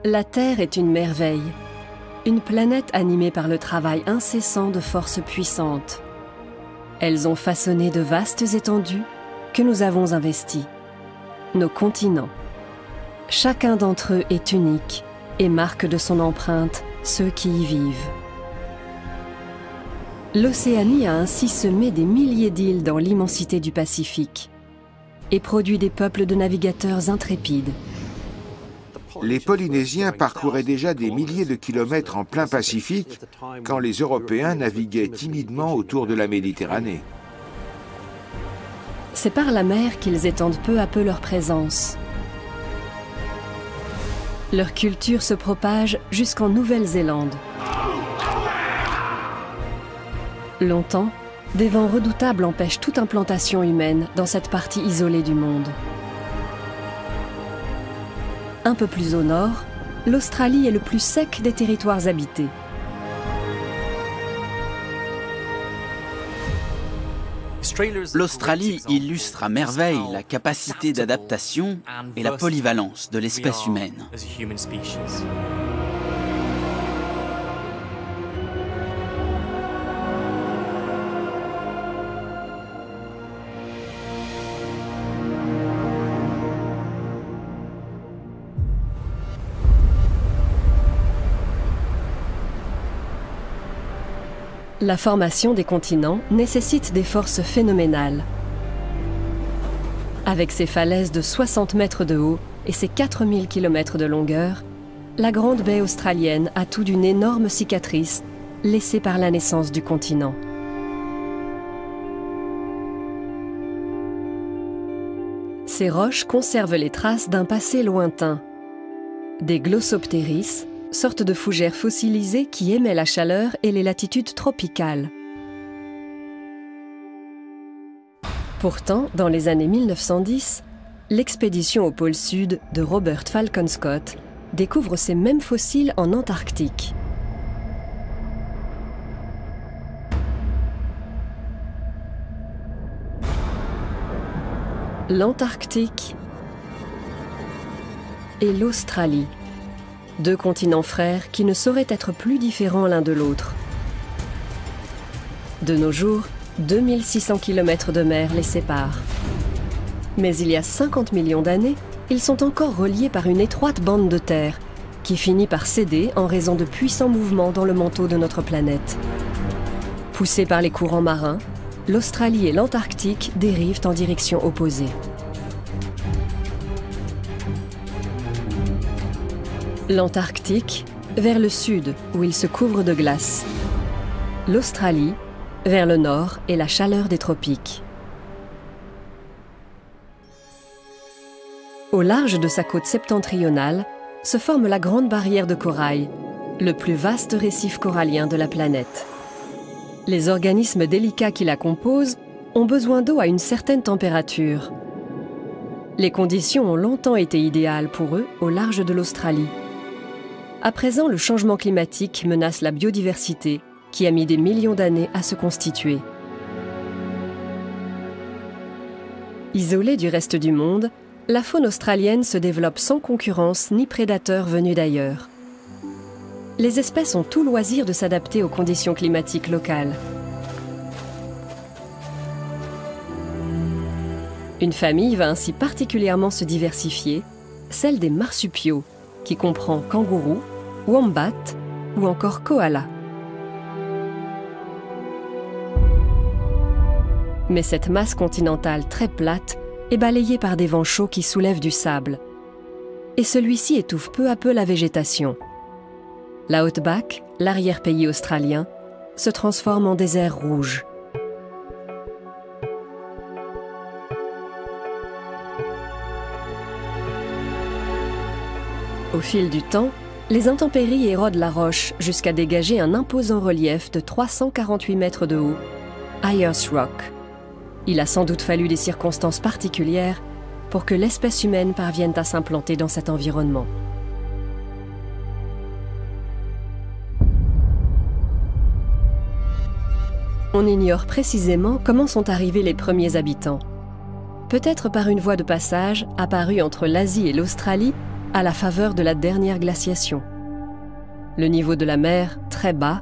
La Terre est une merveille, une planète animée par le travail incessant de forces puissantes. Elles ont façonné de vastes étendues que nous avons investies, nos continents. Chacun d'entre eux est unique et marque de son empreinte ceux qui y vivent. L'Océanie a ainsi semé des milliers d'îles dans l'immensité du Pacifique et produit des peuples de navigateurs intrépides. Les Polynésiens parcouraient déjà des milliers de kilomètres en plein Pacifique quand les Européens naviguaient timidement autour de la Méditerranée. C'est par la mer qu'ils étendent peu à peu leur présence. Leur culture se propage jusqu'en Nouvelle-Zélande. Longtemps, des vents redoutables empêchent toute implantation humaine dans cette partie isolée du monde. Un peu plus au nord, l'Australie est le plus sec des territoires habités. L'Australie illustre à merveille la capacité d'adaptation et la polyvalence de l'espèce humaine. La formation des continents nécessite des forces phénoménales. Avec ses falaises de 60 mètres de haut et ses 4000 km de longueur, la grande baie australienne a tout d'une énorme cicatrice laissée par la naissance du continent. Ces roches conservent les traces d'un passé lointain. Des Glossoptéris, sorte de fougères fossilisées qui émet la chaleur et les latitudes tropicales. Pourtant, dans les années 1910, l'expédition au pôle Sud de Robert Falcon Scott découvre ces mêmes fossiles en Antarctique. L'Antarctique et l'Australie. Deux continents frères qui ne sauraient être plus différents l'un de l'autre. De nos jours, 2600 km de mer les séparent. Mais il y a 50 millions d'années, ils sont encore reliés par une étroite bande de terre qui finit par céder en raison de puissants mouvements dans le manteau de notre planète. Poussés par les courants marins, l'Australie et l'Antarctique dérivent en direction opposée. L'Antarctique, vers le sud, où il se couvre de glace. L'Australie, vers le nord et la chaleur des tropiques. Au large de sa côte septentrionale, se forme la Grande Barrière de Corail, le plus vaste récif corallien de la planète. Les organismes délicats qui la composent ont besoin d'eau à une certaine température. Les conditions ont longtemps été idéales pour eux au large de l'Australie. À présent, le changement climatique menace la biodiversité qui a mis des millions d'années à se constituer. Isolée du reste du monde, la faune australienne se développe sans concurrence ni prédateurs venus d'ailleurs. Les espèces ont tout loisir de s'adapter aux conditions climatiques locales. Une famille va ainsi particulièrement se diversifier, celle des marsupiaux, qui comprend kangourous, wombat ou encore koala. Mais cette masse continentale très plate est balayée par des vents chauds qui soulèvent du sable. Et celui-ci étouffe peu à peu la végétation. La Outback, l'arrière-pays australien, se transforme en désert rouge. Au fil du temps, les intempéries érodent la roche jusqu'à dégager un imposant relief de 348 mètres de haut, Ayers Rock. Il a sans doute fallu des circonstances particulières pour que l'espèce humaine parvienne à s'implanter dans cet environnement. On ignore précisément comment sont arrivés les premiers habitants. Peut-être par une voie de passage apparue entre l'Asie et l'Australie à la faveur de la dernière glaciation. Le niveau de la mer, très bas,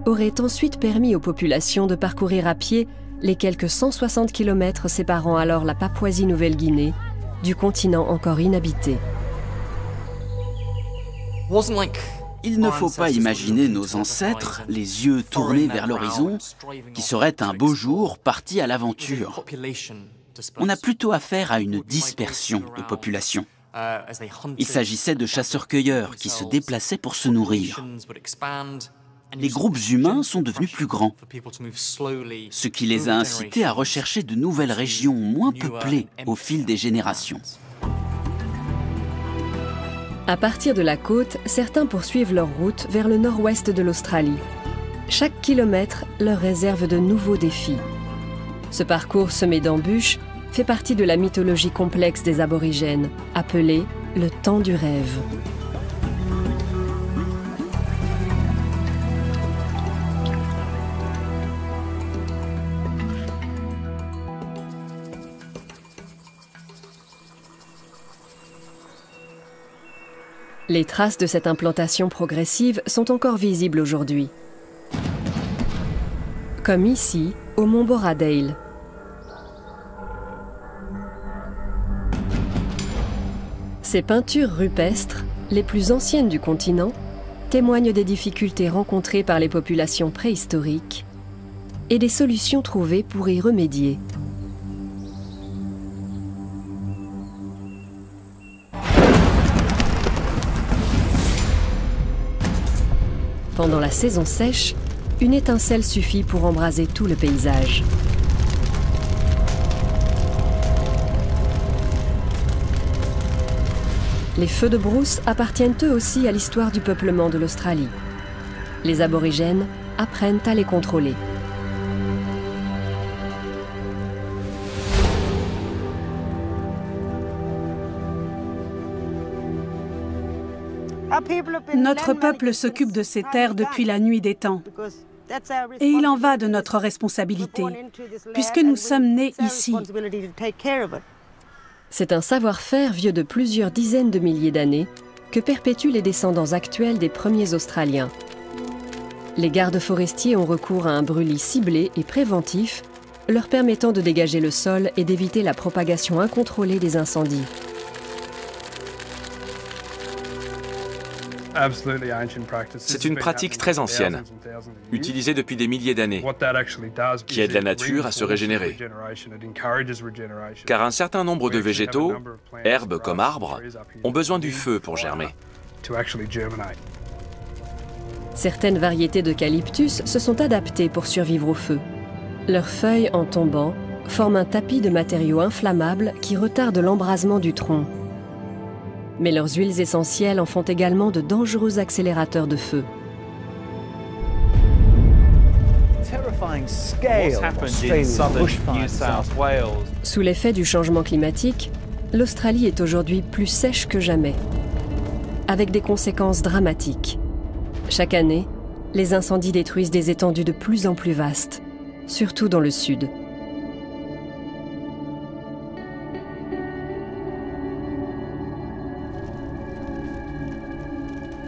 aurait ensuite permis aux populations de parcourir à pied les quelques 160 km séparant alors la Papouasie-Nouvelle-Guinée du continent encore inhabité. Il ne faut pas imaginer nos ancêtres, les yeux tournés vers l'horizon, qui seraient un beau jour partis à l'aventure. On a plutôt affaire à une dispersion de population. Il s'agissait de chasseurs-cueilleurs qui se déplaçaient pour se nourrir. Les groupes humains sont devenus plus grands, ce qui les a incités à rechercher de nouvelles régions moins peuplées au fil des générations. À partir de la côte, certains poursuivent leur route vers le nord-ouest de l'Australie. Chaque kilomètre leur réserve de nouveaux défis. Ce parcours semé d'embûches fait partie de la mythologie complexe des aborigènes, appelée le temps du rêve. Les traces de cette implantation progressive sont encore visibles aujourd'hui. Comme ici, au mont Borradaile. Ces peintures rupestres, les plus anciennes du continent, témoignent des difficultés rencontrées par les populations préhistoriques et des solutions trouvées pour y remédier. Pendant la saison sèche, une étincelle suffit pour embraser tout le paysage. Les feux de brousse appartiennent eux aussi à l'histoire du peuplement de l'Australie. Les aborigènes apprennent à les contrôler. Notre peuple s'occupe de ces terres depuis la nuit des temps. Et il en va de notre responsabilité, puisque nous sommes nés ici. C'est un savoir-faire vieux de plusieurs dizaines de milliers d'années que perpétuent les descendants actuels des premiers Australiens. Les gardes forestiers ont recours à un brûlis ciblé et préventif, leur permettant de dégager le sol et d'éviter la propagation incontrôlée des incendies. C'est une pratique très ancienne, utilisée depuis des milliers d'années, qui aide la nature à se régénérer. Car un certain nombre de végétaux, herbes comme arbres, ont besoin du feu pour germer. Certaines variétés d'eucalyptus se sont adaptées pour survivre au feu. Leurs feuilles, en tombant, forment un tapis de matériaux inflammables qui retardent l'embrasement du tronc. Mais leurs huiles essentielles en font également de dangereux accélérateurs de feu. Sous l'effet du changement climatique, l'Australie est aujourd'hui plus sèche que jamais, avec des conséquences dramatiques. Chaque année, les incendies détruisent des étendues de plus en plus vastes, surtout dans le sud.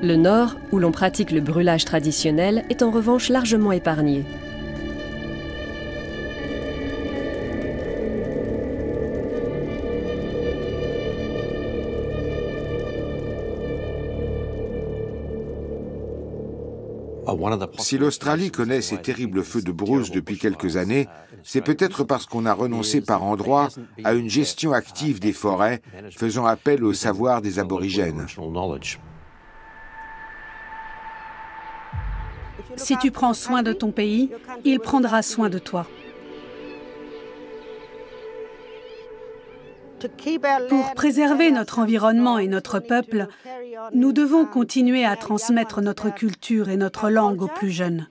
Le nord, où l'on pratique le brûlage traditionnel, est en revanche largement épargné. Si l'Australie connaît ces terribles feux de brousse depuis quelques années, c'est peut-être parce qu'on a renoncé par endroits à une gestion active des forêts, faisant appel au savoir des aborigènes. Si tu prends soin de ton pays, il prendra soin de toi. Pour préserver notre environnement et notre peuple, nous devons continuer à transmettre notre culture et notre langue aux plus jeunes.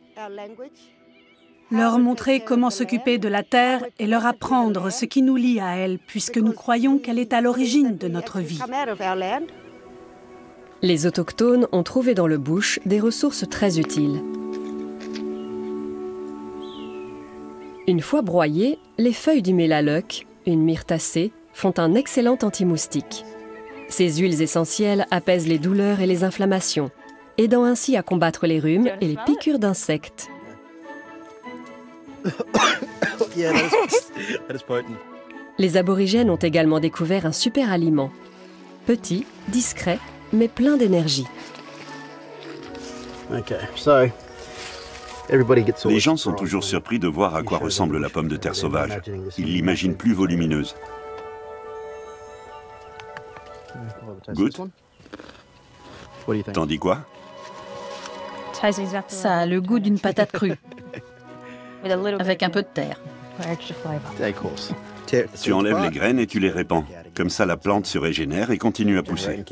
Leur montrer comment s'occuper de la terre et leur apprendre ce qui nous lie à elle, puisque nous croyons qu'elle est à l'origine de notre vie. Les autochtones ont trouvé dans le bush des ressources très utiles. Une fois broyées, les feuilles du mélaleuc, une myrtacée, font un excellent anti-moustique. Ces huiles essentielles apaisent les douleurs et les inflammations, aidant ainsi à combattre les rhumes et les piqûres d'insectes. Les aborigènes ont également découvert un super aliment. Petit, discret, mais plein d'énergie. Les gens sont toujours surpris de voir à quoi ressemble la pomme de terre sauvage. Ils l'imaginent plus volumineuse. Goûte. T'en dis quoi? Ça a le goût d'une patate crue, avec un peu de terre. Tu enlèves les graines et tu les répands. Comme ça, la plante se régénère et continue à pousser.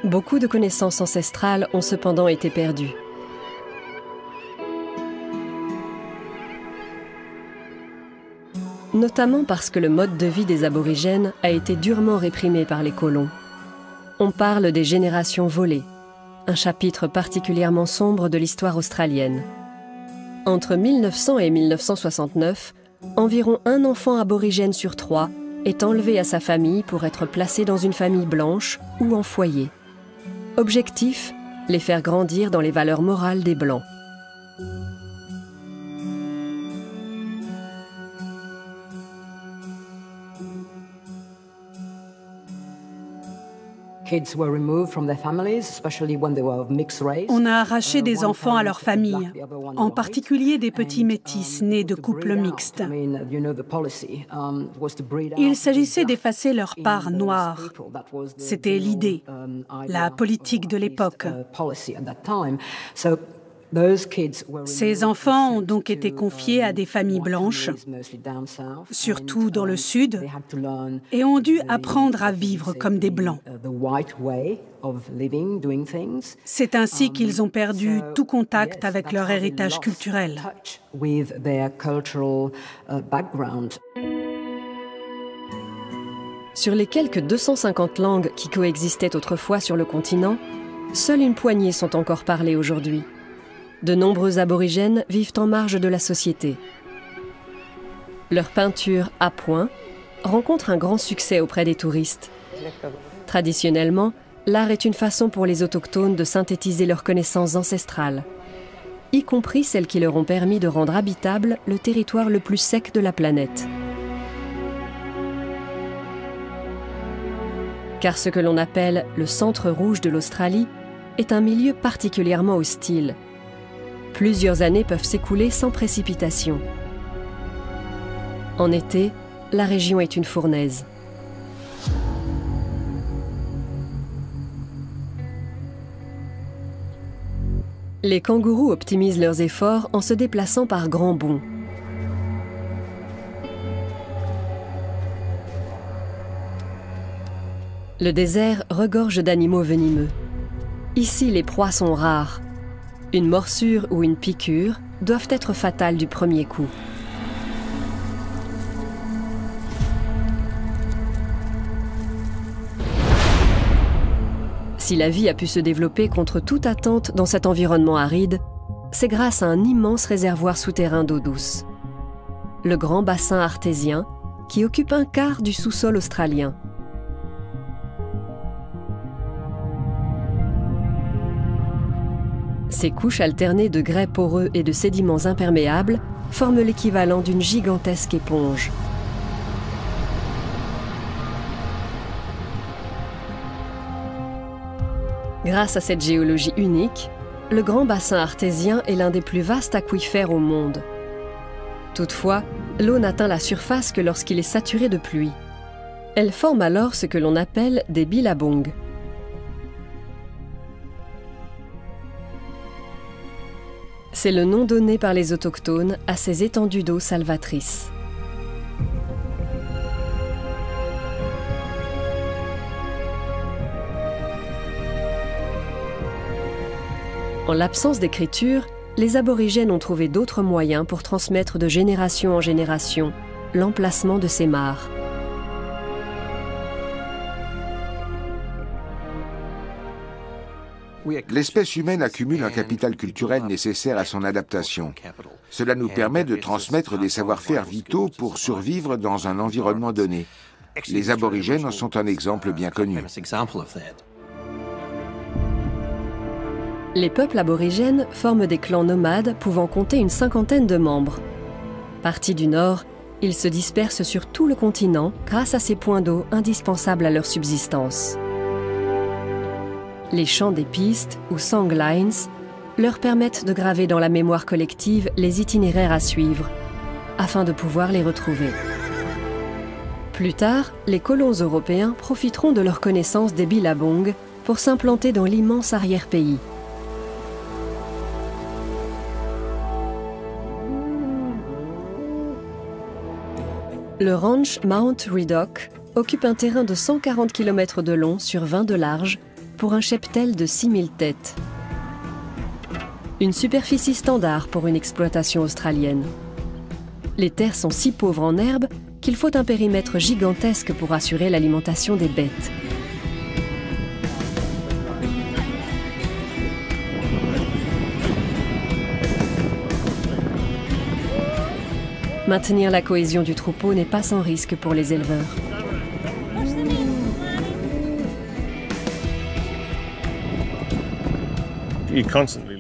Beaucoup de connaissances ancestrales ont cependant été perdues. Notamment parce que le mode de vie des aborigènes a été durement réprimé par les colons. On parle des générations volées, un chapitre particulièrement sombre de l'histoire australienne. Entre 1900 et 1969, environ un enfant aborigène sur 3 est enlevé à sa famille pour être placé dans une famille blanche ou en foyer. Objectif, les faire grandir dans les valeurs morales des Blancs. On a arraché des enfants à leur famille, en particulier des petits métis nés de couples mixtes. Il s'agissait d'effacer leur part noire. C'était l'idée, la politique de l'époque. Ces enfants ont donc été confiés à des familles blanches, surtout dans le sud, et ont dû apprendre à vivre comme des Blancs. C'est ainsi qu'ils ont perdu tout contact avec leur héritage culturel. Sur les quelques 250 langues qui coexistaient autrefois sur le continent, seule une poignée sont encore parlées aujourd'hui. De nombreux aborigènes vivent en marge de la société. Leur peinture à point rencontre un grand succès auprès des touristes. Traditionnellement, l'art est une façon pour les autochtones de synthétiser leurs connaissances ancestrales, y compris celles qui leur ont permis de rendre habitable le territoire le plus sec de la planète. Car ce que l'on appelle le centre rouge de l'Australie est un milieu particulièrement hostile. Plusieurs années peuvent s'écouler sans précipitation. En été, la région est une fournaise. Les kangourous optimisent leurs efforts en se déplaçant par grands bonds. Le désert regorge d'animaux venimeux. Ici, les proies sont rares. Une morsure ou une piqûre doivent être fatales du premier coup. Si la vie a pu se développer contre toute attente dans cet environnement aride, c'est grâce à un immense réservoir souterrain d'eau douce. Le grand bassin artésien, qui occupe un quart du sous-sol australien. Ces couches alternées de grès poreux et de sédiments imperméables forment l'équivalent d'une gigantesque éponge. Grâce à cette géologie unique, le grand bassin artésien est l'un des plus vastes aquifères au monde. Toutefois, l'eau n'atteint la surface que lorsqu'il est saturé de pluie. Elle forme alors ce que l'on appelle des billabongs. C'est le nom donné par les autochtones à ces étendues d'eau salvatrices. En l'absence d'écriture, les aborigènes ont trouvé d'autres moyens pour transmettre de génération en génération l'emplacement de ces mares. L'espèce humaine accumule un capital culturel nécessaire à son adaptation. Cela nous permet de transmettre des savoir-faire vitaux pour survivre dans un environnement donné. Les aborigènes en sont un exemple bien connu. Les peuples aborigènes forment des clans nomades pouvant compter une cinquantaine de membres. Partis du nord, ils se dispersent sur tout le continent grâce à ces points d'eau indispensables à leur subsistance. Les chants des pistes, ou songlines, leur permettent de graver dans la mémoire collective les itinéraires à suivre, afin de pouvoir les retrouver. Plus tard, les colons européens profiteront de leur connaissance des Billabong pour s'implanter dans l'immense arrière-pays. Le ranch Mount Redock occupe un terrain de 140 km de long sur 20 de large pour un cheptel de 6000 têtes. Une superficie standard pour une exploitation australienne. Les terres sont si pauvres en herbe qu'il faut un périmètre gigantesque pour assurer l'alimentation des bêtes. Maintenir la cohésion du troupeau n'est pas sans risque pour les éleveurs.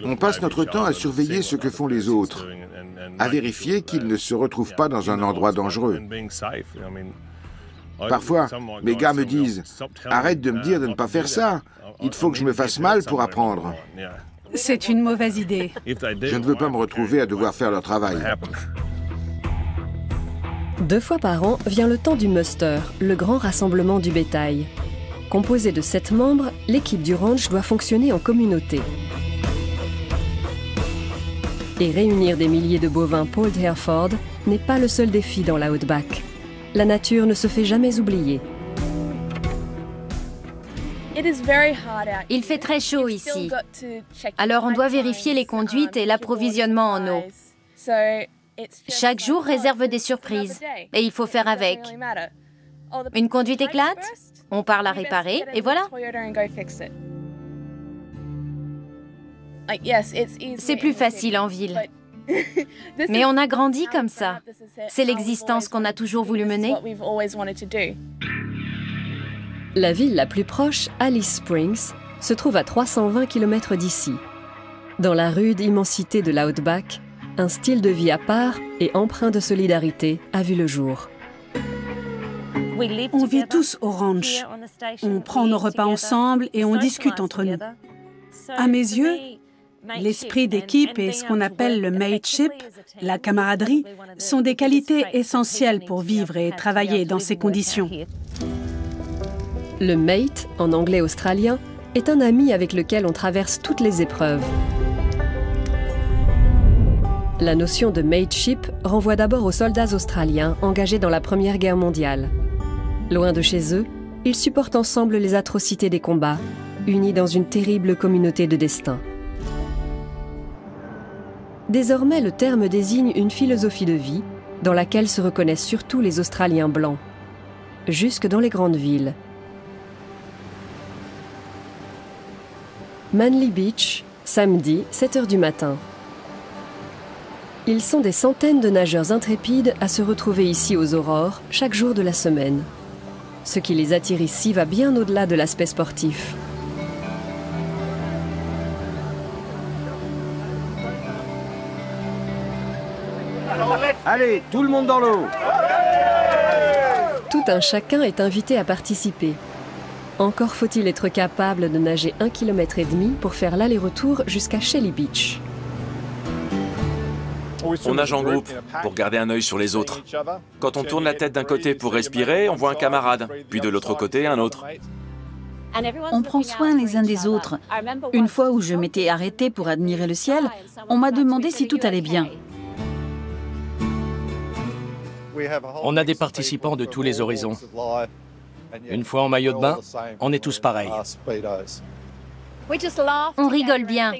On passe notre temps à surveiller ce que font les autres, à vérifier qu'ils ne se retrouvent pas dans un endroit dangereux. Parfois, mes gars me disent « Arrête de me dire de ne pas faire ça, il faut que je me fasse mal pour apprendre. » C'est une mauvaise idée. Je ne veux pas me retrouver à devoir faire leur travail. 2 fois par an vient le temps du muster, le grand rassemblement du bétail. Composé de 7 membres, l'équipe du ranch doit fonctionner en communauté. Et réunir des milliers de bovins Polled Hereford n'est pas le seul défi dans la Outback. La nature ne se fait jamais oublier. Il fait très chaud ici. Alors on doit vérifier les conduites et l'approvisionnement en eau. Chaque jour réserve des surprises et il faut faire avec. Une conduite éclate, on part la réparer et voilà. C'est plus facile en ville. Mais on a grandi comme ça. C'est l'existence qu'on a toujours voulu mener. La ville la plus proche, Alice Springs, se trouve à 320 km d'ici. Dans la rude immensité de l'Outback, un style de vie à part et empreint de solidarité a vu le jour. On vit tous au ranch. On prend nos repas ensemble et on discute entre nous. À mes yeux, l'esprit d'équipe et ce qu'on appelle le mateship, la camaraderie, sont des qualités essentielles pour vivre et travailler dans ces conditions. Le mate, en anglais australien, est un ami avec lequel on traverse toutes les épreuves. La notion de mateship renvoie d'abord aux soldats australiens engagés dans la Première Guerre mondiale. Loin de chez eux, ils supportent ensemble les atrocités des combats, unis dans une terrible communauté de destin. Désormais, le terme désigne une philosophie de vie dans laquelle se reconnaissent surtout les Australiens blancs, jusque dans les grandes villes. Manly Beach, samedi, 7 h du matin. Ils sont des centaines de nageurs intrépides à se retrouver ici aux aurores chaque jour de la semaine. Ce qui les attire ici va bien au-delà de l'aspect sportif. Allez, tout le monde dans l'eau! Tout un chacun est invité à participer. Encore faut-il être capable de nager 1,5 km pour faire l'aller-retour jusqu'à Shelly Beach. On nage en groupe pour garder un œil sur les autres. Quand on tourne la tête d'un côté pour respirer, on voit un camarade, puis de l'autre côté, un autre. On prend soin les uns des autres. Une fois où je m'étais arrêtée pour admirer le ciel, on m'a demandé si tout allait bien. On a des participants de tous les horizons. Une fois en maillot de bain, on est tous pareils. On rigole bien.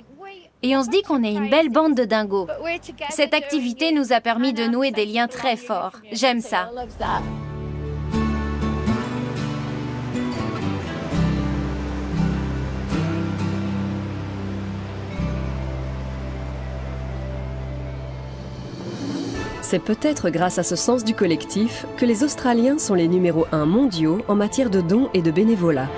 Et on se dit qu'on est une belle bande de dingos. Cette activité nous a permis de nouer des liens très forts. J'aime ça. C'est peut-être grâce à ce sens du collectif que les Australiens sont les numéros 1 mondiaux en matière de dons et de bénévolat.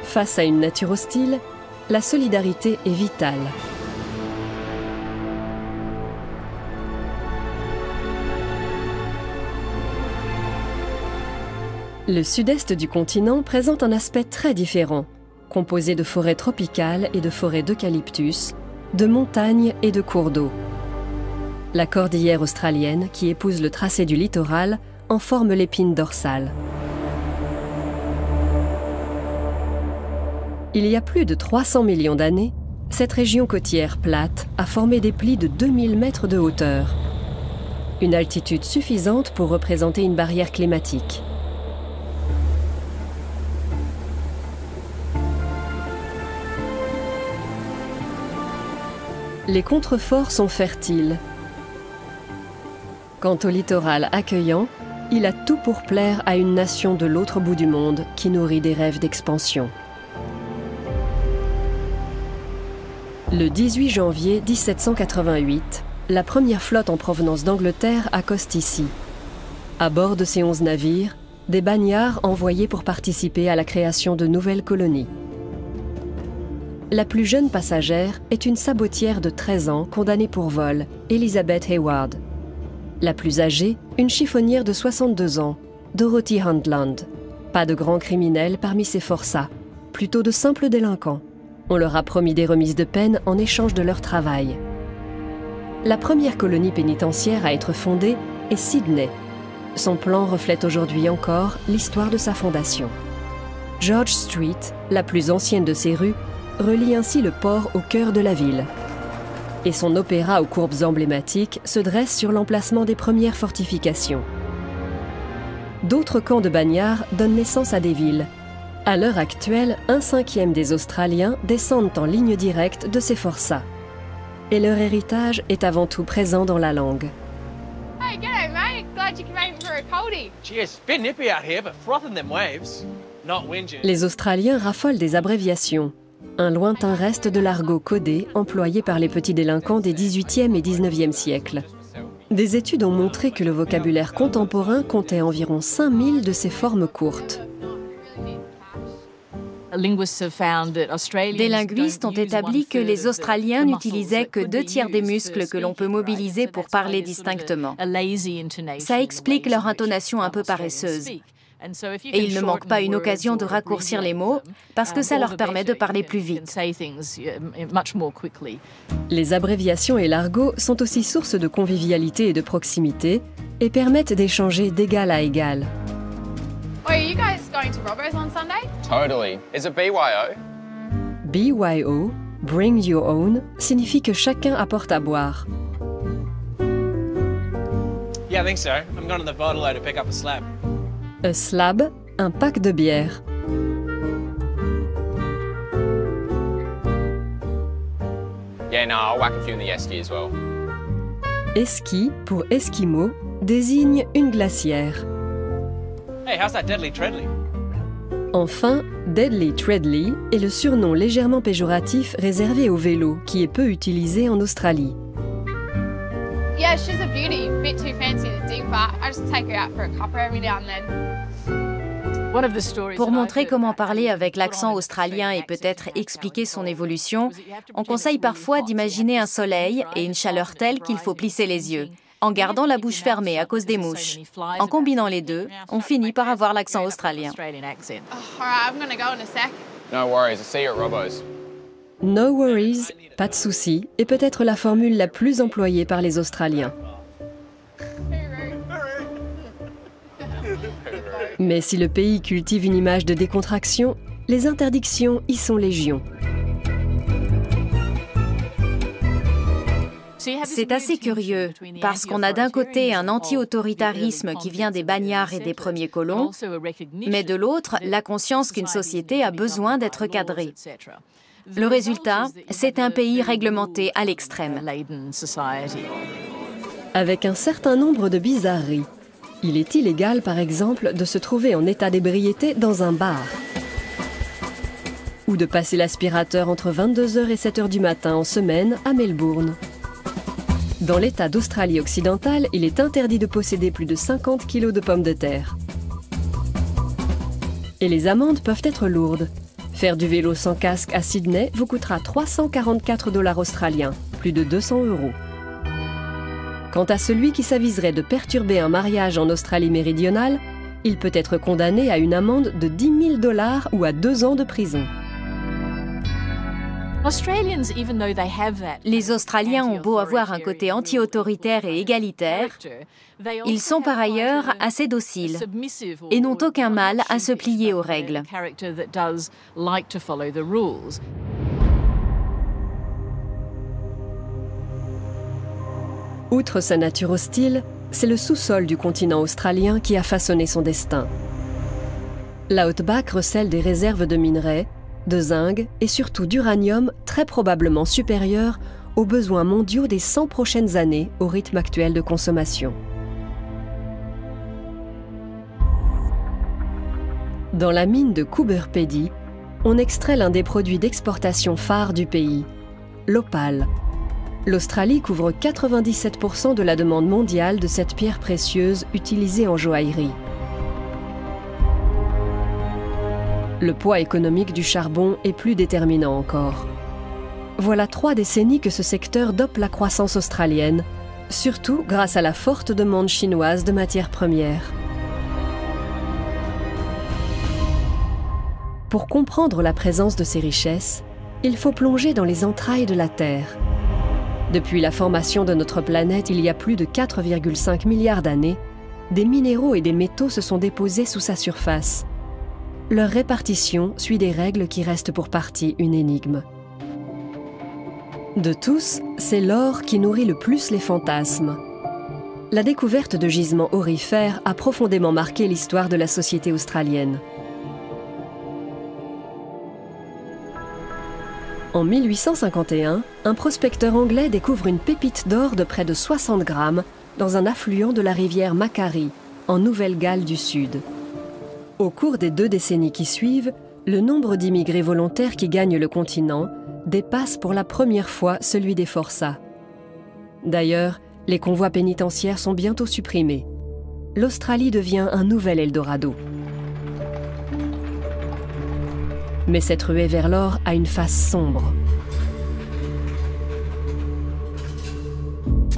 Face à une nature hostile, la solidarité est vitale. Le sud-est du continent présente un aspect très différent, composé de forêts tropicales et de forêts d'eucalyptus, de montagnes et de cours d'eau. La cordillère australienne, qui épouse le tracé du littoral, en forme l'épine dorsale. Il y a plus de 300 millions d'années, cette région côtière plate a formé des plis de 2000 mètres de hauteur. Une altitude suffisante pour représenter une barrière climatique. Les contreforts sont fertiles. Quant au littoral accueillant, il a tout pour plaire à une nation de l'autre bout du monde qui nourrit des rêves d'expansion. Le 18 janvier 1788, la première flotte en provenance d'Angleterre accoste ici. À bord de ces 11 navires, des bagnards envoyés pour participer à la création de nouvelles colonies. La plus jeune passagère est une sabotière de 13 ans condamnée pour vol, Elizabeth Hayward. La plus âgée, une chiffonnière de 62 ans, Dorothy Huntland. Pas de grands criminels parmi ces forçats, plutôt de simples délinquants. On leur a promis des remises de peine en échange de leur travail. La première colonie pénitentiaire à être fondée est Sydney. Son plan reflète aujourd'hui encore l'histoire de sa fondation. George Street, la plus ancienne de ces rues, relie ainsi le port au cœur de la ville. Et son opéra aux courbes emblématiques se dresse sur l'emplacement des premières fortifications. D'autres camps de bagnards donnent naissance à des villes. À l'heure actuelle, 1/5 des Australiens descendent en ligne directe de ces forçats. Et leur héritage est avant tout présent dans la langue. Hey, g'day, mate. Glad you came for a coldie. Gee, it's a bit nippy out here, but frothing them waves. Not whinging. Les Australiens raffolent des abréviations. Un lointain reste de l'argot codé employé par les petits délinquants des XVIIIe et XIXe siècles. Des études ont montré que le vocabulaire contemporain comptait environ 5000 de ces formes courtes. Des linguistes ont établi que les Australiens n'utilisaient que 2/3 des muscles que l'on peut mobiliser pour parler distinctement. Ça explique leur intonation un peu paresseuse. Et ils ne manquent pas une occasion de raccourcir les mots parce que ça leur permet de parler plus vite. Les abréviations et l'argot sont aussi source de convivialité et de proximité et permettent d'échanger d'égal à égal. Oh, are you guys going to Robbo's on Sunday? Totally. Is it BYO? BYO, Bring Your Own, signifie que chacun apporte à boire. Yeah, I think so. I'm going to the bottle to pick up a slab. A slab, un pack de bière. Yeah, no, I'll whack a few in the esky as well. Esky, pour Esquimau, désigne une glacière. Hey, how's that Deadly Treadly? Enfin, Deadly Treadly est le surnom légèrement péjoratif réservé au vélo qui est peu utilisé en Australie. Yeah, she's a beauty. Bit too fancy to dig, but I just take her out for a cuppa every now and then. Pour montrer comment parler avec l'accent australien et peut-être expliquer son évolution, on conseille parfois d'imaginer un soleil et une chaleur telle qu'il faut plisser les yeux, en gardant la bouche fermée à cause des mouches. En combinant les deux, on finit par avoir l'accent australien. No worries, I'll see you at Robbo's. No worries, pas de souci, est peut-être la formule la plus employée par les Australiens. Mais si le pays cultive une image de décontraction, les interdictions y sont légion. C'est assez curieux, parce qu'on a d'un côté un anti-autoritarisme qui vient des bagnards et des premiers colons, mais de l'autre, la conscience qu'une société a besoin d'être cadrée. Le résultat, c'est un pays réglementé à l'extrême. Avec un certain nombre de bizarreries. Il est illégal, par exemple, de se trouver en état d'ébriété dans un bar. ou de passer l'aspirateur entre 22h et 7h du matin en semaine à Melbourne. Dans l'État d'Australie occidentale, il est interdit de posséder plus de 50 kg de pommes de terre. Et les amendes peuvent être lourdes. Faire du vélo sans casque à Sydney vous coûtera 344 $ australiens, plus de 200 €. Quant à celui qui s'aviserait de perturber un mariage en Australie méridionale, il peut être condamné à une amende de 10 000 $ ou à 2 ans de prison. Les Australiens ont beau avoir un côté anti-autoritaire et égalitaire, ils sont par ailleurs assez dociles et n'ont aucun mal à se plier aux règles. Outre sa nature hostile, c'est le sous-sol du continent australien qui a façonné son destin. L'Outback recèle des réserves de minerais, de zinc et surtout d'uranium très probablement supérieurs aux besoins mondiaux des 100 prochaines années au rythme actuel de consommation. Dans la mine de Coober Pedy, on extrait l'un des produits d'exportation phares du pays, l'opale. L'Australie couvre 97% de la demande mondiale de cette pierre précieuse utilisée en joaillerie. Le poids économique du charbon est plus déterminant encore. Voilà 3 décennies que ce secteur dope la croissance australienne, surtout grâce à la forte demande chinoise de matières premières. Pour comprendre la présence de ces richesses, il faut plonger dans les entrailles de la Terre. Depuis la formation de notre planète il y a plus de 4,5 milliards d'années, des minéraux et des métaux se sont déposés sous sa surface. Leur répartition suit des règles qui restent pour partie une énigme. De tous, c'est l'or qui nourrit le plus les fantasmes. La découverte de gisements aurifères a profondément marqué l'histoire de la société australienne. En 1851, un prospecteur anglais découvre une pépite d'or de près de 60 grammes dans un affluent de la rivière Macquarie, en Nouvelle-Galles du Sud. Au cours des 2 décennies qui suivent, le nombre d'immigrés volontaires qui gagnent le continent dépasse pour la première fois celui des forçats. D'ailleurs, les convois pénitentiaires sont bientôt supprimés. L'Australie devient un nouvel Eldorado. Mais cette ruée vers l'or a une face sombre.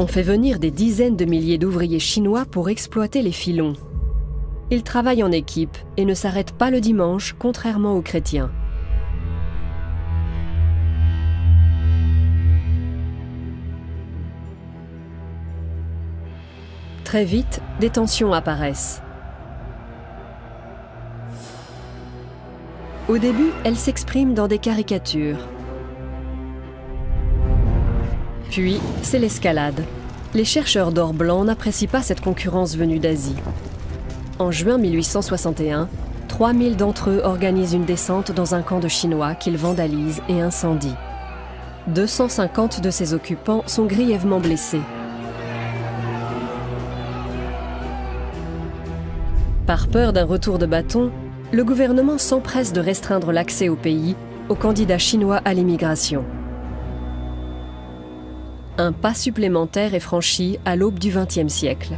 On fait venir des dizaines de milliers d'ouvriers chinois pour exploiter les filons. Ils travaillent en équipe et ne s'arrêtent pas le dimanche, contrairement aux chrétiens. Très vite, des tensions apparaissent. Au début, elles s'expriment dans des caricatures. Puis, c'est l'escalade. Les chercheurs d'or blanc n'apprécient pas cette concurrence venue d'Asie. En juin 1861, 3000 d'entre eux organisent une descente dans un camp de Chinois qu'ils vandalisent et incendient. 250 de ses occupants sont grièvement blessés. Par peur d'un retour de bâton, le gouvernement s'empresse de restreindre l'accès au pays aux candidats chinois à l'immigration. Un pas supplémentaire est franchi à l'aube du XXe siècle.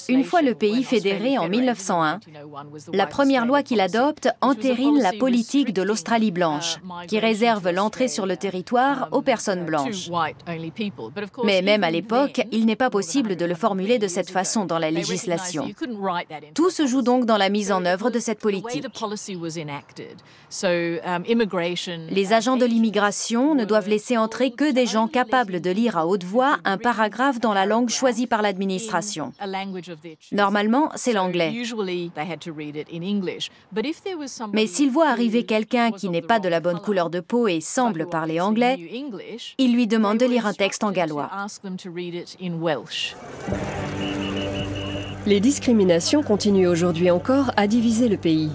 Une fois le pays fédéré en 1901, la première loi qu'il adopte entérine la politique de l'Australie blanche, qui réserve l'entrée sur le territoire aux personnes blanches. Mais même à l'époque, il n'est pas possible de le formuler de cette façon dans la législation. Tout se joue donc dans la mise en œuvre de cette politique. Les agents de l'immigration ne doivent laisser entrer que des gens capables de lire à haute voix un paragraphe dans la langue choisie par l'administration. Normalement, c'est l'anglais. Mais s'il voit arriver quelqu'un qui n'est pas de la bonne couleur de peau et semble parler anglais, il lui demande de lire un texte en gallois. Les discriminations continuent aujourd'hui encore à diviser le pays.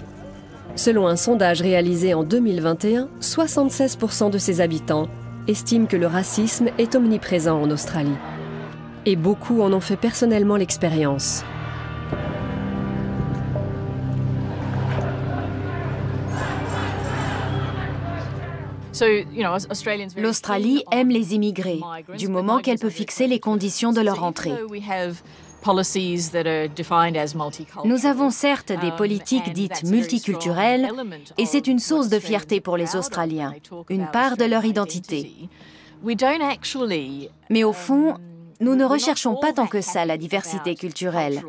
Selon un sondage réalisé en 2021, 76% de ses habitants estiment que le racisme est omniprésent en Australie. Et beaucoup en ont fait personnellement l'expérience. L'Australie aime les immigrés, du moment qu'elle peut fixer les conditions de leur entrée. Nous avons certes des politiques dites multiculturelles, et c'est une source de fierté pour les Australiens, une part de leur identité. Mais au fond, nous ne recherchons pas tant que ça la diversité culturelle.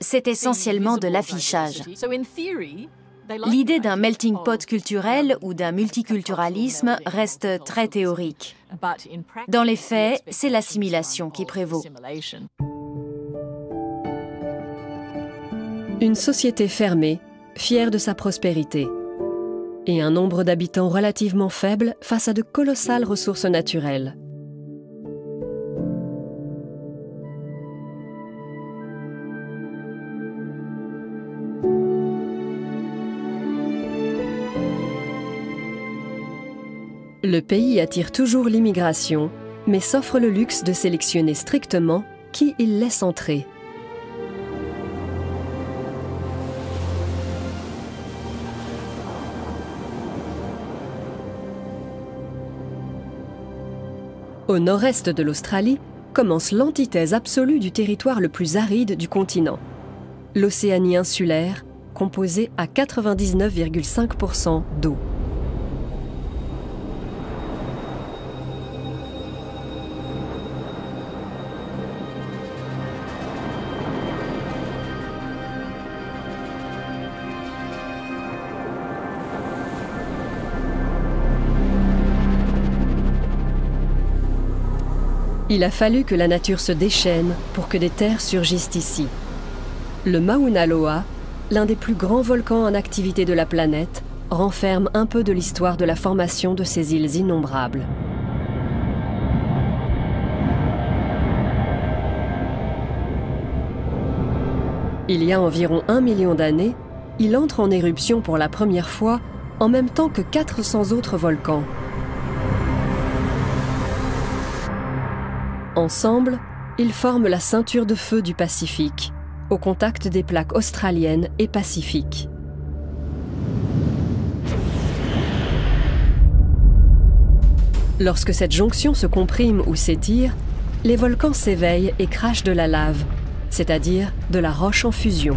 C'est essentiellement de l'affichage. L'idée d'un melting pot culturel ou d'un multiculturalisme reste très théorique. Dans les faits, c'est l'assimilation qui prévaut. Une société fermée, fière de sa prospérité. Et un nombre d'habitants relativement faible face à de colossales ressources naturelles. Le pays attire toujours l'immigration, mais s'offre le luxe de sélectionner strictement qui il laisse entrer. Au nord-est de l'Australie commence l'antithèse absolue du territoire le plus aride du continent, l'Océanie insulaire, composée à 99,5% d'eau. Il a fallu que la nature se déchaîne pour que des terres surgissent ici. Le Mauna Loa, l'un des plus grands volcans en activité de la planète, renferme un peu de l'histoire de la formation de ces îles innombrables. Il y a environ 1 million d'années, il entre en éruption pour la première fois en même temps que 400 autres volcans. Ensemble, ils forment la ceinture de feu du Pacifique, au contact des plaques australiennes et pacifiques. Lorsque cette jonction se comprime ou s'étire, les volcans s'éveillent et crachent de la lave, c'est-à-dire de la roche en fusion.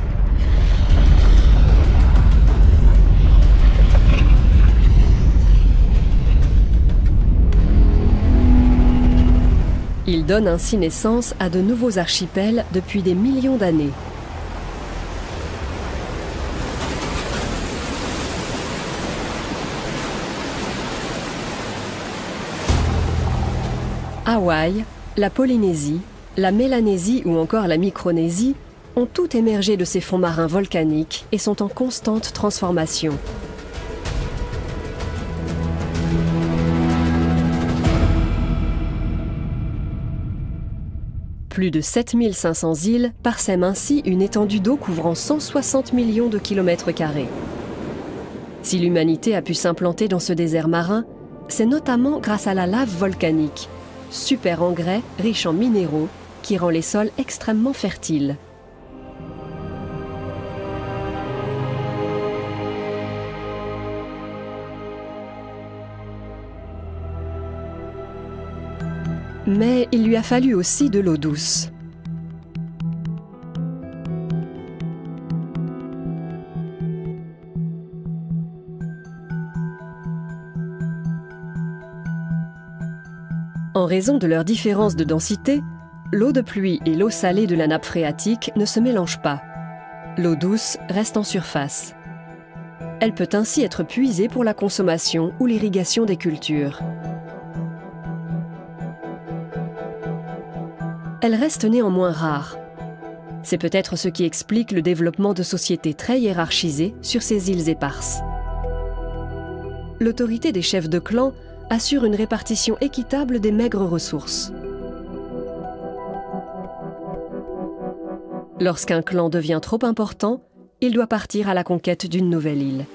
Ils donnent ainsi naissance à de nouveaux archipels depuis des millions d'années. Hawaï, la Polynésie, la Mélanésie ou encore la Micronésie ont toutes émergé de ces fonds marins volcaniques et sont en constante transformation. Plus de 7500 îles parsèment ainsi une étendue d'eau couvrant 160 millions de kilomètres carrés. Si l'humanité a pu s'implanter dans ce désert marin, c'est notamment grâce à la lave volcanique, super engrais riche en minéraux, qui rend les sols extrêmement fertiles. Mais il lui a fallu aussi de l'eau douce. En raison de leur différence de densité, l'eau de pluie et l'eau salée de la nappe phréatique ne se mélangent pas. L'eau douce reste en surface. Elle peut ainsi être puisée pour la consommation ou l'irrigation des cultures. Elle reste néanmoins rare. C'est peut-être ce qui explique le développement de sociétés très hiérarchisées sur ces îles éparses. L'autorité des chefs de clan assure une répartition équitable des maigres ressources. Lorsqu'un clan devient trop important, il doit partir à la conquête d'une nouvelle île.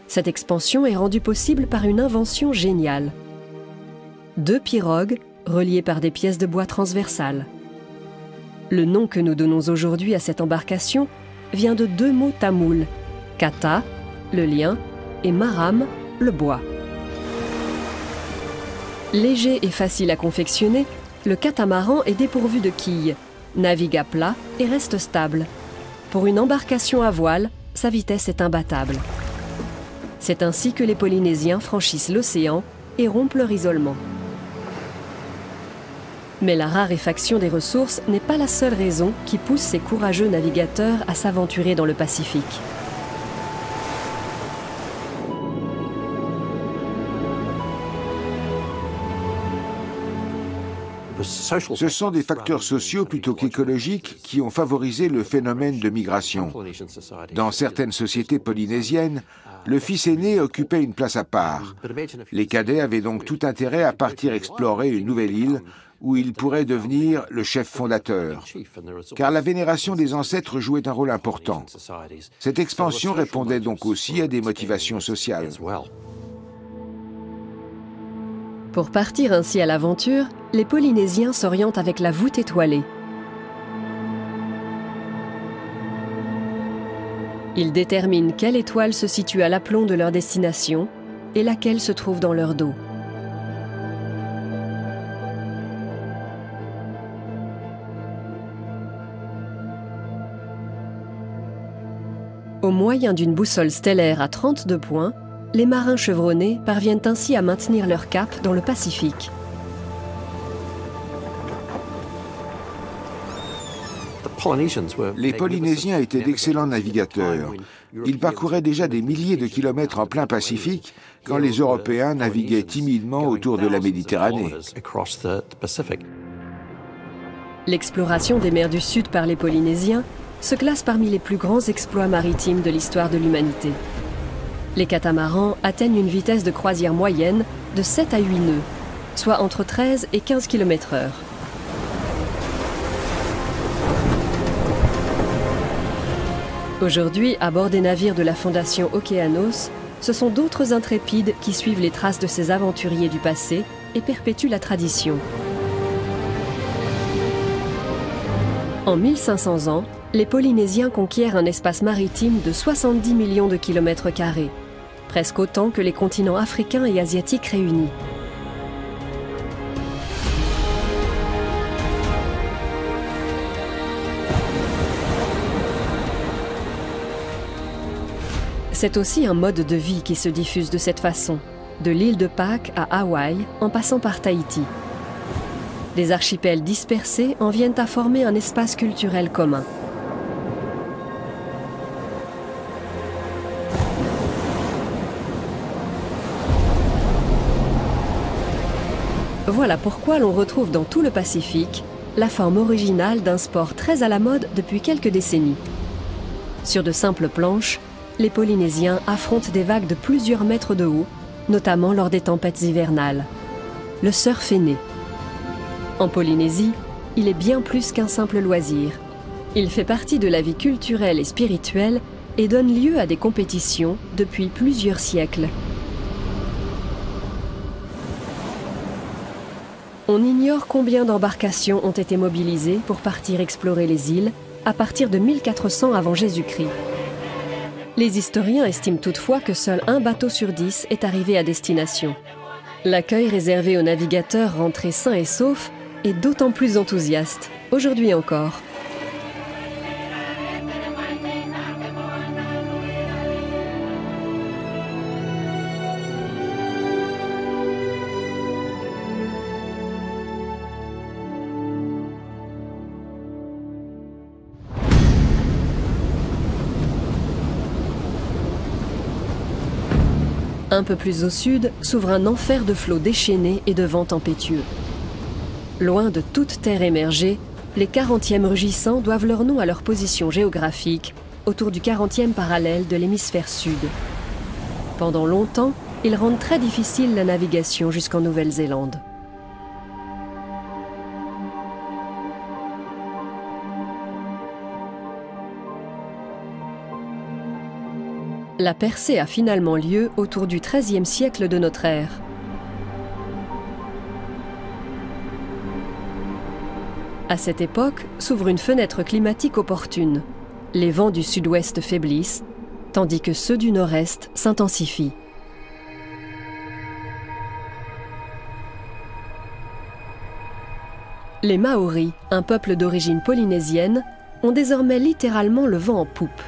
Cette expansion est rendue possible par une invention géniale. 2 pirogues, reliées par des pièces de bois transversales. Le nom que nous donnons aujourd'hui à cette embarcation vient de deux mots tamouls, kata, le lien, et maram, le bois. Léger et facile à confectionner, le catamaran est dépourvu de quilles, navigue à plat et reste stable. Pour une embarcation à voile, sa vitesse est imbattable. C'est ainsi que les Polynésiens franchissent l'océan et rompent leur isolement. Mais la raréfaction des ressources n'est pas la seule raison qui pousse ces courageux navigateurs à s'aventurer dans le Pacifique. Ce sont des facteurs sociaux plutôt qu'écologiques qui ont favorisé le phénomène de migration. Dans certaines sociétés polynésiennes, le fils aîné occupait une place à part. Les cadets avaient donc tout intérêt à partir explorer une nouvelle île où il pourrait devenir le chef fondateur, car la vénération des ancêtres jouait un rôle important. Cette expansion répondait donc aussi à des motivations sociales. Pour partir ainsi à l'aventure, les Polynésiens s'orientent avec la voûte étoilée. Ils déterminent quelle étoile se situe à l'aplomb de leur destination et laquelle se trouve dans leur dos. Au moyen d'une boussole stellaire à 32 points, les marins chevronnés parviennent ainsi à maintenir leur cap dans le Pacifique. Les Polynésiens étaient d'excellents navigateurs. Ils parcouraient déjà des milliers de kilomètres en plein Pacifique quand les Européens naviguaient timidement autour de la Méditerranée. L'exploration des mers du Sud par les Polynésiens se classe parmi les plus grands exploits maritimes de l'histoire de l'humanité. Les catamarans atteignent une vitesse de croisière moyenne de 7 à 8 nœuds, soit entre 13 et 15 km/h. Aujourd'hui, à bord des navires de la Fondation Okeanos, ce sont d'autres intrépides qui suivent les traces de ces aventuriers du passé et perpétuent la tradition. En 1500 ans, les Polynésiens conquièrent un espace maritime de 70 millions de kilomètres carrés, presque autant que les continents africains et asiatiques réunis. C'est aussi un mode de vie qui se diffuse de cette façon, de l'île de Pâques à Hawaï, en passant par Tahiti. Des archipels dispersés en viennent à former un espace culturel commun. Voilà pourquoi l'on retrouve dans tout le Pacifique la forme originale d'un sport très à la mode depuis quelques décennies. Sur de simples planches, les Polynésiens affrontent des vagues de plusieurs mètres de haut, notamment lors des tempêtes hivernales. Le surf est né. En Polynésie, il est bien plus qu'un simple loisir. Il fait partie de la vie culturelle et spirituelle et donne lieu à des compétitions depuis plusieurs siècles. On ignore combien d'embarcations ont été mobilisées pour partir explorer les îles à partir de 1400 avant Jésus-Christ. Les historiens estiment toutefois que seul un bateau sur 10 est arrivé à destination. L'accueil réservé aux navigateurs rentrés sains et saufs est d'autant plus enthousiaste, aujourd'hui encore. Un peu plus au sud s'ouvre un enfer de flots déchaînés et de vents tempétueux. Loin de toute terre émergée, les 40e rugissants doivent leur nom à leur position géographique, autour du 40e parallèle de l'hémisphère sud. Pendant longtemps, ils rendent très difficile la navigation jusqu'en Nouvelle-Zélande. La percée a finalement lieu autour du XIIIe siècle de notre ère. À cette époque s'ouvre une fenêtre climatique opportune. Les vents du sud-ouest faiblissent, tandis que ceux du nord-est s'intensifient. Les Maoris, un peuple d'origine polynésienne, ont désormais littéralement le vent en poupe.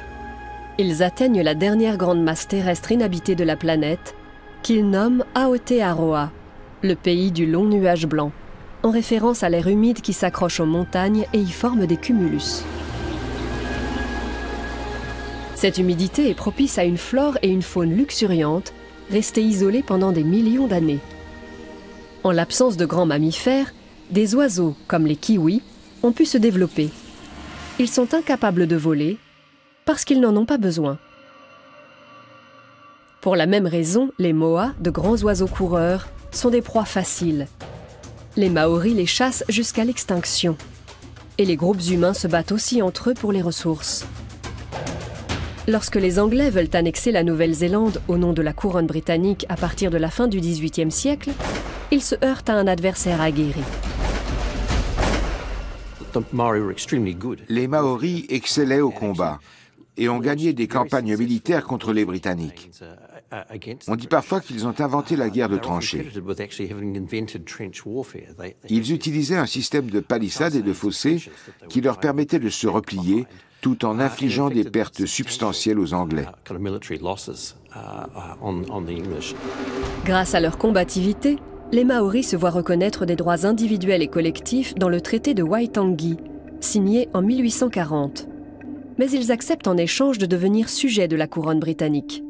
Ils atteignent la dernière grande masse terrestre inhabitée de la planète, qu'ils nomment Aotearoa, le pays du long nuage blanc, en référence à l'air humide qui s'accroche aux montagnes et y forme des cumulus. Cette humidité est propice à une flore et une faune luxuriantes, restées isolées pendant des millions d'années. En l'absence de grands mammifères, des oiseaux, comme les kiwis, ont pu se développer. Ils sont incapables de voler parce qu'ils n'en ont pas besoin. Pour la même raison, les moas, de grands oiseaux coureurs, sont des proies faciles. Les Maoris les chassent jusqu'à l'extinction. Et les groupes humains se battent aussi entre eux pour les ressources. Lorsque les Anglais veulent annexer la Nouvelle-Zélande au nom de la couronne britannique à partir de la fin du XVIIIe siècle, ils se heurtent à un adversaire aguerri. Les Maoris excellaient au combat et ont gagné des campagnes militaires contre les Britanniques. On dit parfois qu'ils ont inventé la guerre de tranchées. Ils utilisaient un système de palissades et de fossés qui leur permettait de se replier tout en infligeant des pertes substantielles aux Anglais. Grâce à leur combativité, les Maoris se voient reconnaître des droits individuels et collectifs dans le traité de Waitangi, signé en 1840. Mais ils acceptent en échange de devenir sujets de la couronne britannique.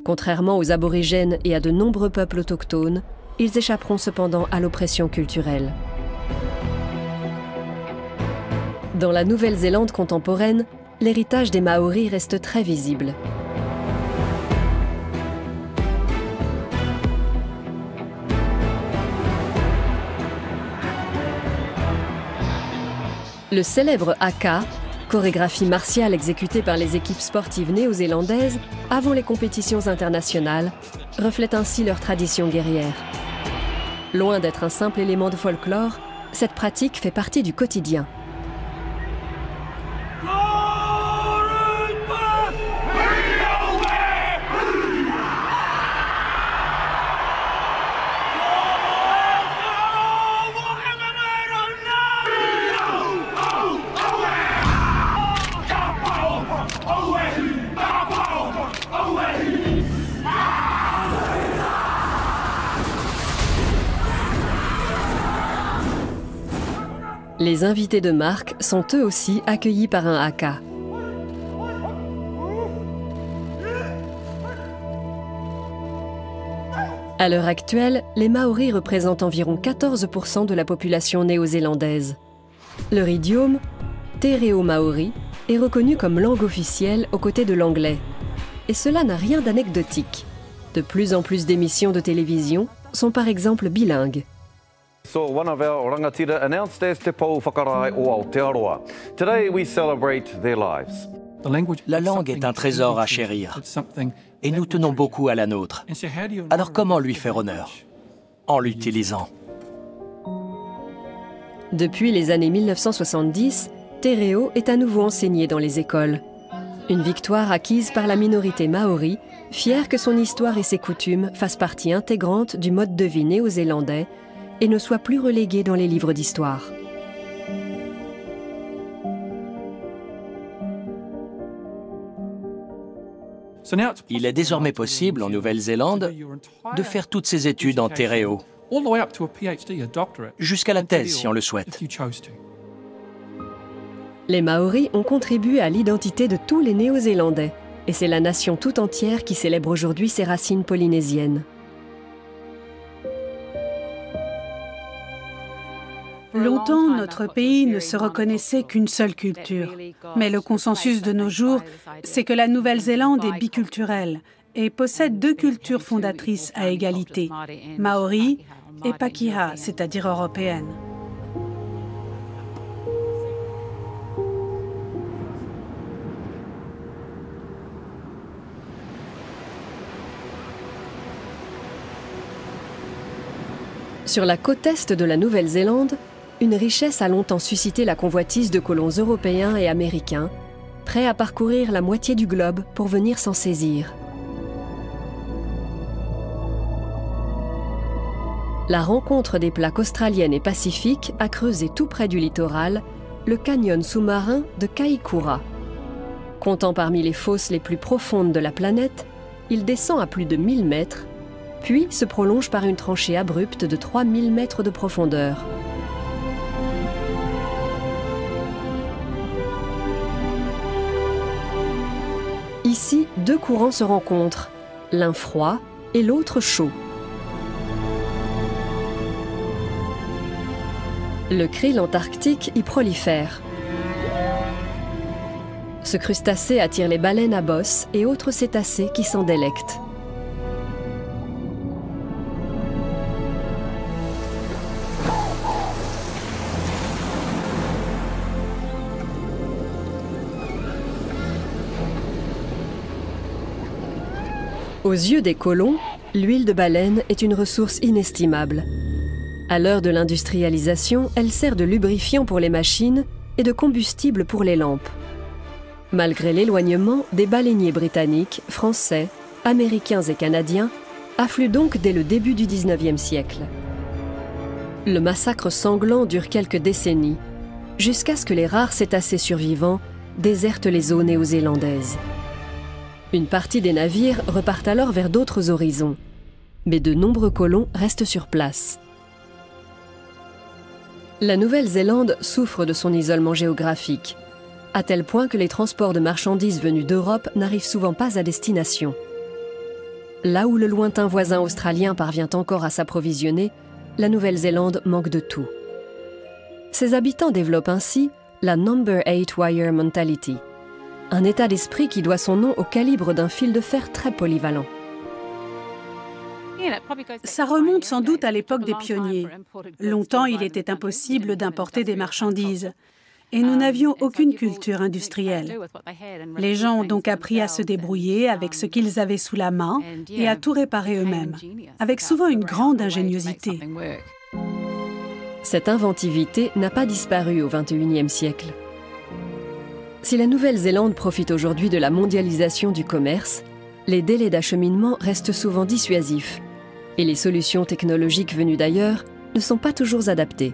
Contrairement aux aborigènes et à de nombreux peuples autochtones, ils échapperont cependant à l'oppression culturelle. Dans la Nouvelle-Zélande contemporaine, l'héritage des Maoris reste très visible. Le célèbre haka, chorégraphie martiale exécutée par les équipes sportives néo-zélandaises avant les compétitions internationales, reflète ainsi leur tradition guerrière. Loin d'être un simple élément de folklore, cette pratique fait partie du quotidien. Les invités de marque sont eux aussi accueillis par un haka. À l'heure actuelle, les Maoris représentent environ 14% de la population néo-zélandaise. Leur idiome, Te Reo Maori, est reconnu comme langue officielle aux côtés de l'anglais. Et cela n'a rien d'anecdotique. De plus en plus d'émissions de télévision sont par exemple bilingues. So one of our rangatira announced as Te Pou Whakarai o Aotearoa. Today we celebrate their lives. La langue est un trésor à chérir, et nous tenons beaucoup à la nôtre. Alors comment lui faire honneur? En l'utilisant. Depuis les années 1970, Te Reo est à nouveau enseigné dans les écoles. Une victoire acquise par la minorité maori, fière que son histoire et ses coutumes fassent partie intégrante du mode de vie néo-zélandais et ne soient plus relégués dans les livres d'histoire. Il est désormais possible en Nouvelle-Zélande de faire toutes ses études en Te Reo, jusqu'à la thèse si on le souhaite. Les Maoris ont contribué à l'identité de tous les Néo-Zélandais, et c'est la nation tout entière qui célèbre aujourd'hui ses racines polynésiennes. Longtemps, notre pays ne se reconnaissait qu'une seule culture. Mais le consensus de nos jours, c'est que la Nouvelle-Zélande est biculturelle et possède deux cultures fondatrices à égalité, Maori et Pakeha, c'est-à-dire européenne. Sur la côte est de la Nouvelle-Zélande, une richesse a longtemps suscité la convoitise de colons européens et américains, prêts à parcourir la moitié du globe pour venir s'en saisir. La rencontre des plaques australiennes et pacifiques a creusé tout près du littoral le canyon sous-marin de Kaikoura. Comptant parmi les fosses les plus profondes de la planète, il descend à plus de 1000 mètres, puis se prolonge par une tranchée abrupte de 3000 mètres de profondeur. Ici, deux courants se rencontrent, l'un froid et l'autre chaud. Le krill antarctique y prolifère. Ce crustacé attire les baleines à bosse et autres cétacés qui s'en délectent. Aux yeux des colons, l'huile de baleine est une ressource inestimable. À l'heure de l'industrialisation, elle sert de lubrifiant pour les machines et de combustible pour les lampes. Malgré l'éloignement, des baleiniers britanniques, français, américains et canadiens affluent donc dès le début du XIXe siècle. Le massacre sanglant dure quelques décennies, jusqu'à ce que les rares cétacés survivants désertent les eaux néo-zélandaises. Une partie des navires repartent alors vers d'autres horizons, mais de nombreux colons restent sur place. La Nouvelle-Zélande souffre de son isolement géographique, à tel point que les transports de marchandises venues d'Europe n'arrivent souvent pas à destination. Là où le lointain voisin australien parvient encore à s'approvisionner, la Nouvelle-Zélande manque de tout. Ses habitants développent ainsi la Number 8 Wire Mentality, un état d'esprit qui doit son nom au calibre d'un fil de fer très polyvalent. Ça remonte sans doute à l'époque des pionniers. Longtemps, il était impossible d'importer des marchandises. Et nous n'avions aucune culture industrielle. Les gens ont donc appris à se débrouiller avec ce qu'ils avaient sous la main et à tout réparer eux-mêmes, avec souvent une grande ingéniosité. Cette inventivité n'a pas disparu au XXIe siècle. Si la Nouvelle-Zélande profite aujourd'hui de la mondialisation du commerce, les délais d'acheminement restent souvent dissuasifs et les solutions technologiques venues d'ailleurs ne sont pas toujours adaptées.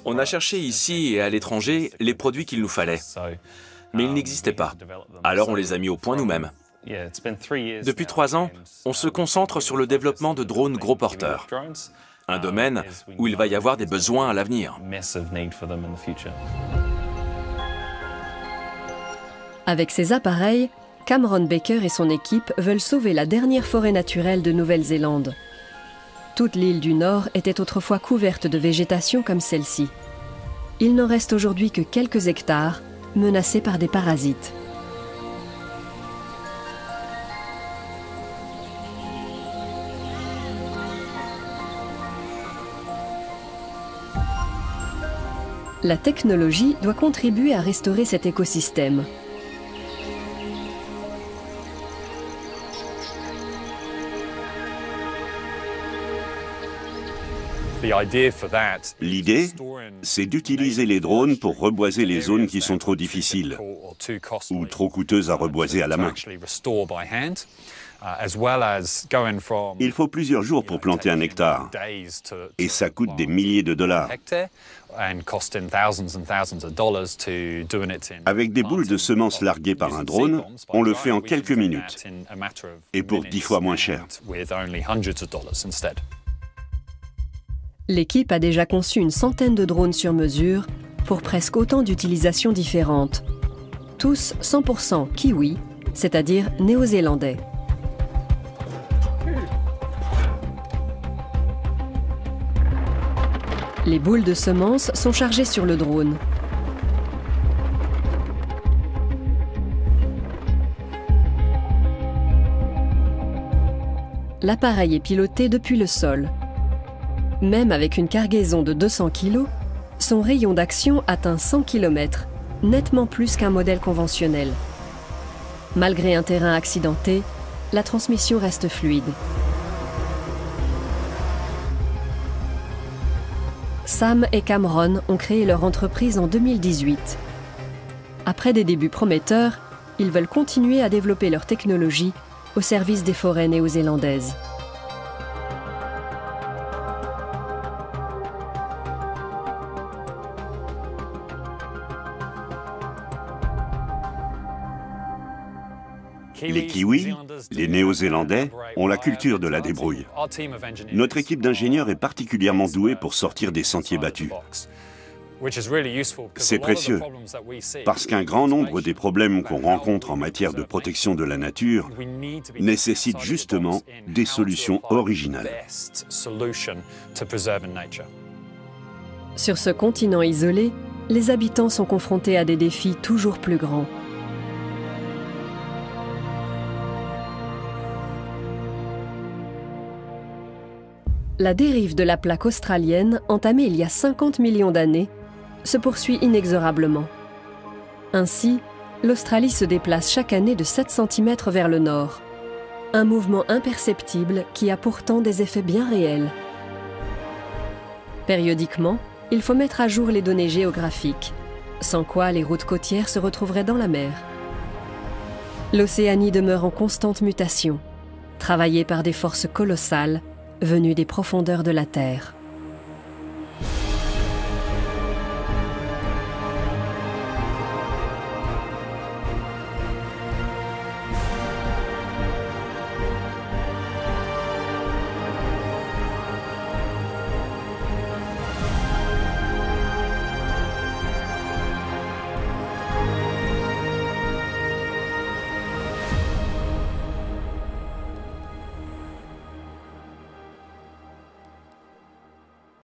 On a cherché ici et à l'étranger les produits qu'il nous fallait, mais ils n'existaient pas. Alors on les a mis au point nous-mêmes. Depuis 3 ans, on se concentre sur le développement de drones gros porteurs, un domaine où il va y avoir des besoins à l'avenir. Avec ces appareils, Cameron Baker et son équipe veulent sauver la dernière forêt naturelle de Nouvelle-Zélande. Toute l'île du Nord était autrefois couverte de végétation comme celle-ci. Il n'en reste aujourd'hui que quelques hectares, menacés par des parasites. La technologie doit contribuer à restaurer cet écosystème. L'idée, c'est d'utiliser les drones pour reboiser les zones qui sont trop difficiles ou trop coûteuses à reboiser à la main. Il faut plusieurs jours pour planter un hectare et ça coûte des milliers de dollars. Avec des boules de semences larguées par un drone, on le fait en quelques minutes et pour 10 fois moins cher. L'équipe a déjà conçu une centaine de drones sur mesure pour presque autant d'utilisations différentes. Tous 100% kiwi, c'est-à-dire néo-zélandais. Les boules de semences sont chargées sur le drone. L'appareil est piloté depuis le sol. Même avec une cargaison de 200 kg, son rayon d'action atteint 100 km, nettement plus qu'un modèle conventionnel. Malgré un terrain accidenté, la transmission reste fluide. Sam et Cameron ont créé leur entreprise en 2018. Après des débuts prometteurs, ils veulent continuer à développer leur technologie au service des forêts néo-zélandaises. Les Kiwis, les Néo-Zélandais, ont la culture de la débrouille. Notre équipe d'ingénieurs est particulièrement douée pour sortir des sentiers battus. C'est précieux, parce qu'un grand nombre des problèmes qu'on rencontre en matière de protection de la nature nécessitent justement des solutions originales. Sur ce continent isolé, les habitants sont confrontés à des défis toujours plus grands. La dérive de la plaque australienne, entamée il y a 50 millions d'années, se poursuit inexorablement. Ainsi, l'Australie se déplace chaque année de 7 cm vers le nord. Un mouvement imperceptible qui a pourtant des effets bien réels. Périodiquement, il faut mettre à jour les données géographiques, sans quoi les routes côtières se retrouveraient dans la mer. L'Océanie demeure en constante mutation, travaillée par des forces colossales venues des profondeurs de la Terre.